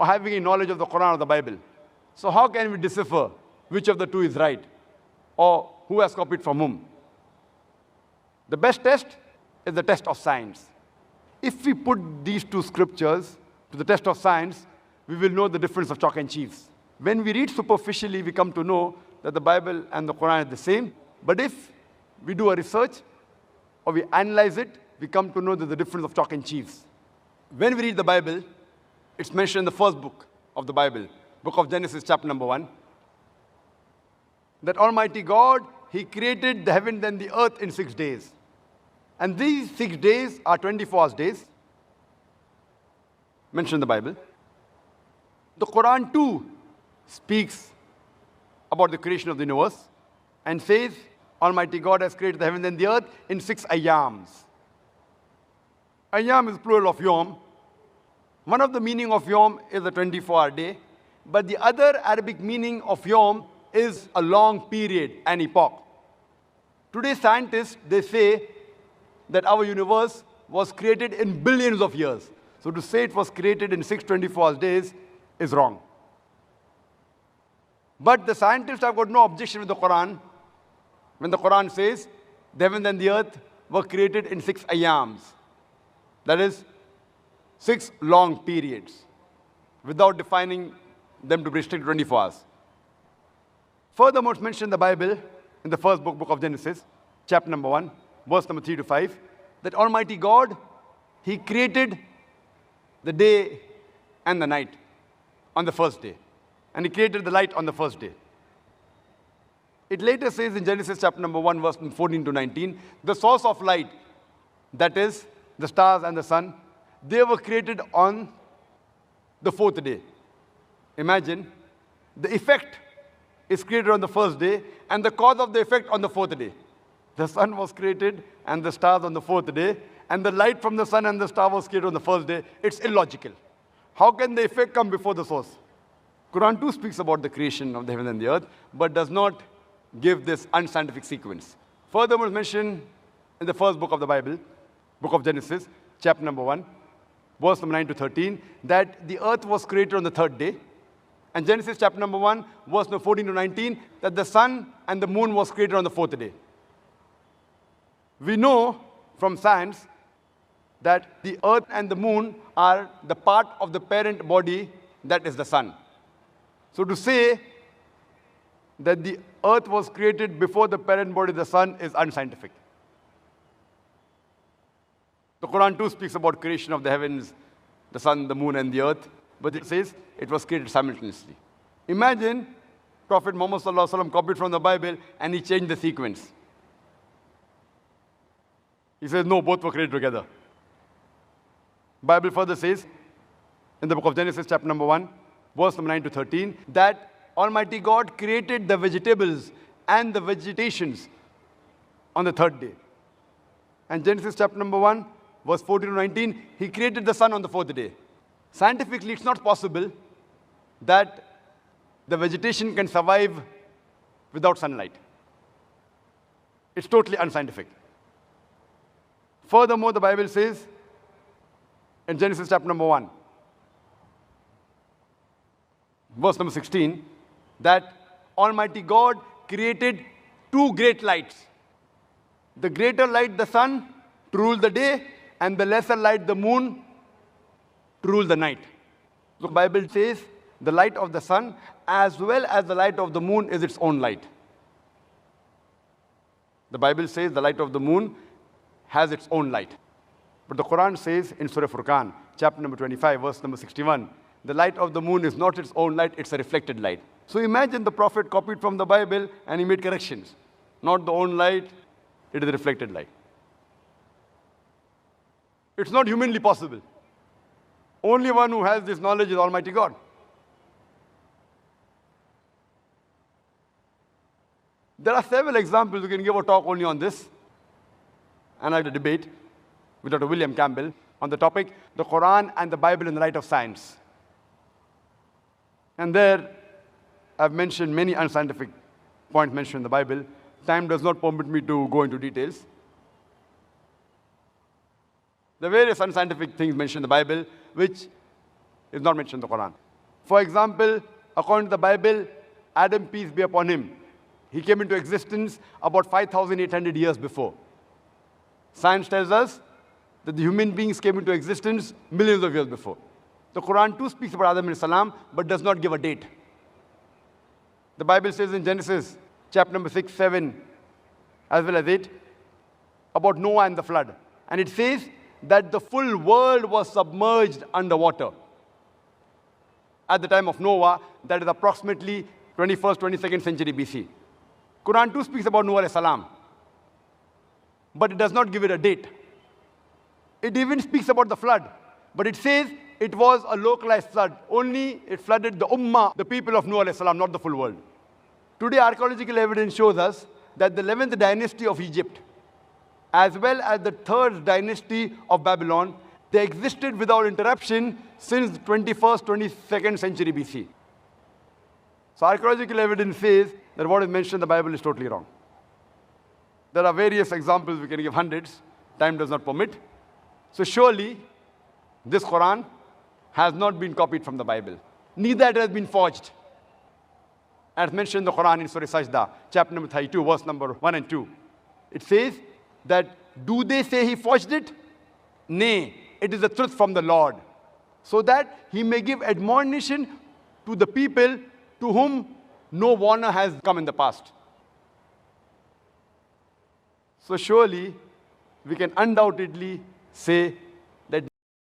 or having a knowledge of the Qur'an or the Bible. So how can we decipher which of the two is right, or who has copied from whom? The best test is the test of science. If we put these two scriptures to the test of science, we will know the difference of chalk and cheese. When we read superficially, we come to know that the Bible and the Quran are the same. But if we do a research or we analyze it, we come to know that the difference of chalk and cheese. When we read the Bible, it's mentioned in the first book of the Bible, book of Genesis, chapter number 1, that Almighty God, He created the heaven and the earth in 6 days. And these 6 days are 24 hours days, mentioned in the Bible. The Quran too speaks about the creation of the universe and says, Almighty God has created the heaven and the earth in 6 ayams. Ayam is plural of yom. One of the meaning of yom is a 24-hour day, but the other Arabic meaning of yom is a long period, an epoch. Today scientists, they say that our universe was created in billions of years. So to say it was created in 6 24-hour days is wrong. But the scientists have got no objection with the Quran when the Quran says the heaven and the earth were created in 6 ayams. That is 6 long periods, without defining them to be restricted to 24 hours. Furthermore, it's mentioned in the Bible, in the first book of Genesis, chapter number 1, verse number 3 to 5, that Almighty God, He created the day and the night on the first day. And He created the light on the first day. It later says in Genesis chapter number 1, verse 14 to 19, the source of light, that is, the stars and the sun, they were created on the 4th day. Imagine, the effect is created on the first day, and the cause of the effect on the 4th day. The sun was created and the stars on the 4th day, and the light from the sun and the star was created on the first day. It's illogical. How can the effect come before the source? Quran too speaks about the creation of the heaven and the earth, but does not give this unscientific sequence. Furthermore, it's mentioned in the first book of the Bible, book of Genesis, chapter number 1, verse number 9 to 13, that the earth was created on the 3rd day. And Genesis chapter number 1, verse number 14 to 19, that the sun and the moon was created on the 4th day. We know from science that the earth and the moon are the part of the parent body, that is the sun. So to say that the earth was created before the parent body, the sun, is unscientific. The Quran too speaks about creation of the heavens, the sun, the moon, and the earth, but it says it was created simultaneously. Imagine Prophet Muhammad sallallahu alaihi wasallam copied from the Bible and he changed the sequence. He says, no, both were created together. Bible further says, in the book of Genesis, chapter number 1, verse number 9 to 13, that Almighty God created the vegetables and the vegetations on the 3rd day. And Genesis chapter number 1, verse 14 to 19, He created the sun on the 4th day. Scientifically, it's not possible that the vegetation can survive without sunlight. It's totally unscientific. Furthermore, the Bible says in Genesis chapter number 1, verse number 16, that Almighty God created 2 great lights. The greater light, the sun, to rule the day, and the lesser light, the moon, to rule the night. So the Bible says the light of the sun as well as the light of the moon is its own light. The Bible says the light of the moon has its own light. But the Quran says in Surah Furqan, chapter number 25, verse number 61, the light of the moon is not its own light, it's a reflected light. So imagine the Prophet copied from the Bible and he made corrections. Not the own light, it is a reflected light. It's not humanly possible. Only one who has this knowledge is Almighty God. There are several examples. We can give a talk only on this. And I had a debate with Dr. William Campbell on the topic, the Quran and the Bible in the light of science. And there, I've mentioned many unscientific points mentioned in the Bible. Time does not permit me to go into details. The various unscientific things mentioned in the Bible, which is not mentioned in the Quran. For example, according to the Bible, Adam, peace be upon him, he came into existence about 5,800 years before. Science tells us that the human beings came into existence millions of years before. The Quran too speaks about Adam salam, but does not give a date. The Bible says in Genesis, chapter number 6, 7, as well as 8, about Noah and the flood. And it says that the full world was submerged underwater. At the time of Noah, that is approximately 21st, 22nd century BC. Quran too speaks about Noah salam, but it does not give it a date. It even speaks about the flood, but it says it was a localized flood. Only it flooded the ummah, the people of Noah salam, not the full world. Today, archaeological evidence shows us that the 11th dynasty of Egypt, as well as the 3rd dynasty of Babylon, they existed without interruption since the 21st, 22nd century BC. So archaeological evidence says that what is mentioned in the Bible is totally wrong. There are various examples, we can give hundreds, time does not permit. So surely, this Quran has not been copied from the Bible. Neither it has been forged. As mentioned in the Quran in Surah Sajda, chapter number 32, verse number 1 and 2. It says that, do they say he forged it? Nay, it is the truth from the Lord, so that he may give admonition to the people to whom no warner has come in the past. So surely, we can undoubtedly say